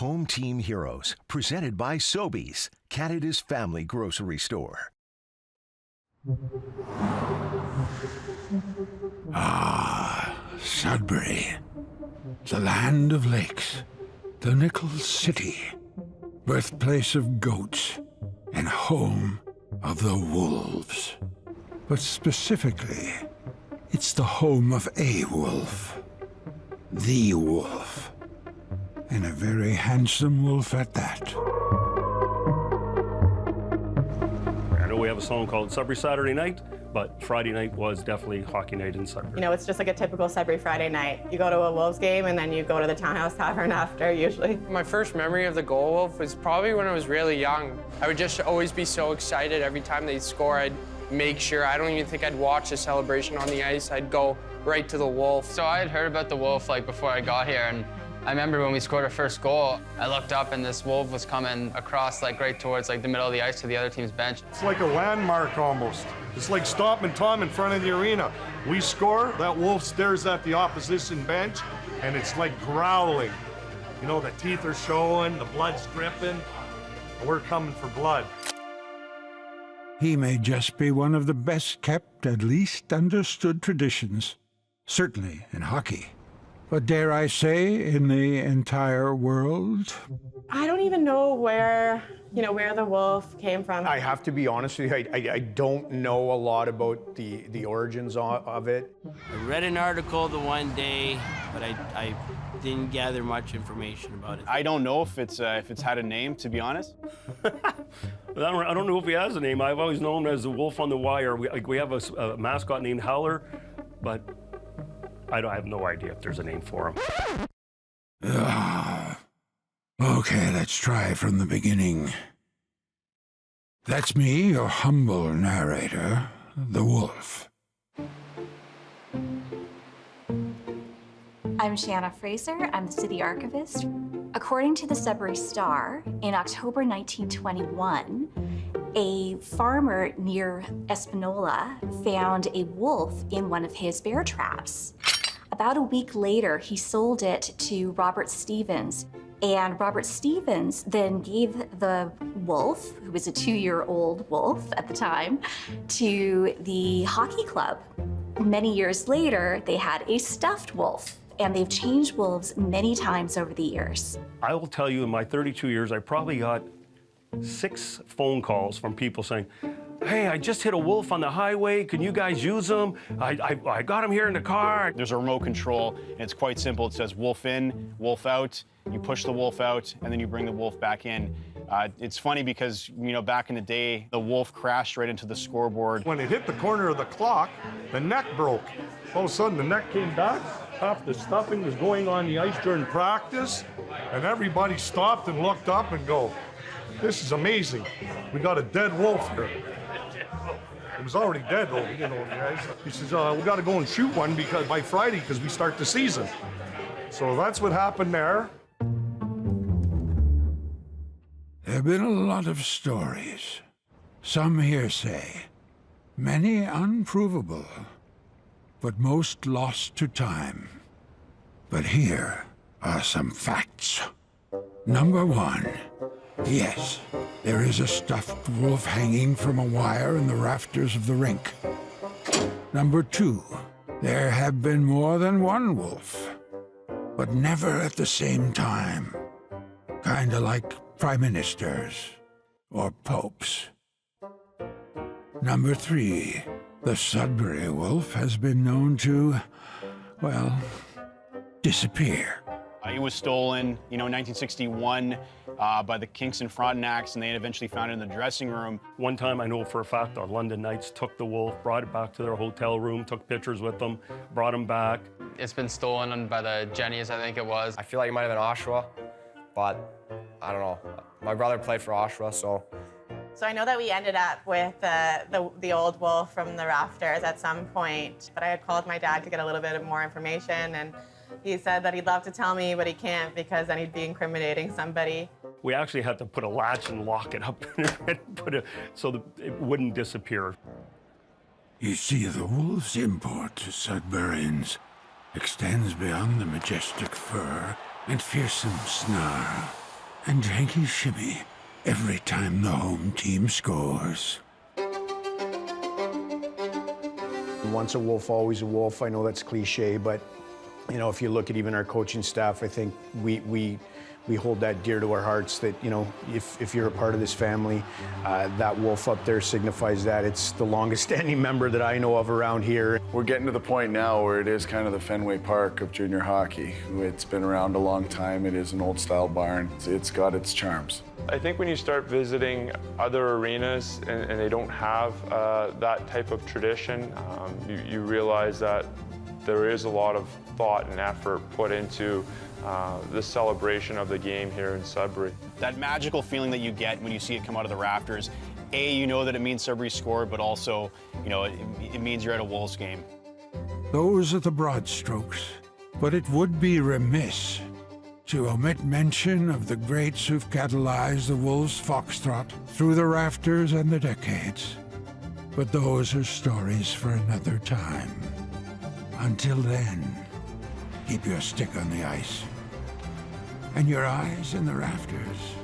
Home Team Heroes, presented by Sobeys, Canada's family grocery store. Ah, Sudbury, the land of lakes, the Nickel City, birthplace of goats, and home of the wolves. But specifically, it's the home of a wolf, the wolf, and a very handsome wolf at that. I know we have a song called Sudbury Saturday Night, but Friday night was definitely hockey night in Sudbury. You know, it's just like a typical Sudbury Friday night. You go to a Wolves game and then you go to the Townhouse Tavern after, usually. My first memory of the Goal Wolf was probably when I was really young. I would just always be so excited every time they'd score. I'd make sure, I don't even think I'd watch the celebration on the ice. I'd go right to the Wolf. So I had heard about the Wolf like before I got here, and I remember when we scored our first goal, I looked up and this wolf was coming across like right towards like the middle of the ice to the other team's bench. It's like a landmark almost. It's like Stop and Tom in front of the arena. We score, that wolf stares at the opposition bench, and it's like growling. You know, the teeth are showing, the blood's dripping, and we're coming for blood. He may just be one of the best kept, at least understood traditions, certainly in hockey. But dare I say, in the entire world? I don't even know where the wolf came from. I have to be honest with you, I don't know a lot about the origins of it. I read an article the one day, but I didn't gather much information about it. I don't know if it's had a name, to be honest. I don't know if he has a name. I've always known him as the Wolf on the Wire. We have a mascot named Howler, but I have no idea if there's a name for him. Okay, let's try from the beginning. That's me, your humble narrator, the Wolf. I'm Shanna Fraser. I'm the city archivist. According to the Sudbury Star, in October 1921, a farmer near Espanola found a wolf in one of his bear traps. About a week later, he sold it to Robert Stevens, and Robert Stevens then gave the wolf, who was a 2-year-old wolf at the time, to the hockey club. Many years later, they had a stuffed wolf, and they've changed wolves many times over the years. I will tell you, in my 32 years, I probably got 6 phone calls from people saying, hey, I just hit a wolf on the highway. Can you guys use him? I got him here in the car. There's a remote control, and it's quite simple. It says wolf in, wolf out. You push the wolf out, and then you bring the wolf back in. It's funny because, you know, back in the day, the wolf crashed right into the scoreboard. When it hit the corner of the clock, the neck broke. All of a sudden, the neck came back. Half the stuffing was going on the ice during practice, and everybody stopped and looked up and go, this is amazing. We got a dead wolf here. It was already dead, though, you know, guys. He says, we got to go and shoot one by Friday because we start the season. So that's what happened there. There have been a lot of stories, some hearsay, many unprovable, but most lost to time. But here are some facts. Number 1. Yes, there is a stuffed wolf hanging from a wire in the rafters of the rink. Number 2, there have been more than one wolf, but never at the same time. Kinda like prime ministers or popes. Number 3, the Sudbury Wolf has been known to, well, disappear. It was stolen, you know, in 1961 by the Kingston Frontenacs, and they had eventually found it in the dressing room. One time, I know for a fact, our London Knights took the wolf, brought it back to their hotel room, took pictures with them, brought him back. It's been stolen by the Jennies, I think it was. I feel like it might have been Oshawa, but I don't know. My brother played for Oshawa, so. So I know that we ended up with the old wolf from the rafters at some point, but I had called my dad to get a little bit more information, and he said that he'd love to tell me, but he can't because then he'd be incriminating somebody. We actually had to put a latch and lock it up and so that it wouldn't disappear. You see, the wolf's import to Sudburyans extends beyond the majestic fur and fearsome snarl and janky shimmy every time the home team scores. Once a wolf, always a wolf. I know that's cliche, but you know, if you look at even our coaching staff, I think we hold that dear to our hearts, that, you know, if you're a part of this family, that wolf up there signifies that. It's the longest standing member that I know of around here. We're getting to the point now where it is kind of the Fenway Park of junior hockey. It's been around a long time. It is an old style barn. It's got its charms. I think when you start visiting other arenas and they don't have that type of tradition, you realize that there is a lot of thought and effort put into the celebration of the game here in Sudbury. That magical feeling that you get when you see it come out of the rafters, you know that it means Sudbury scored, but also, you know, it means you're at a Wolves game. Those are the broad strokes, but it would be remiss to omit mention of the greats who've catalyzed the Wolves' foxtrot through the rafters and the decades. But those are stories for another time. Until then, keep your stick on the ice and your eyes in the rafters.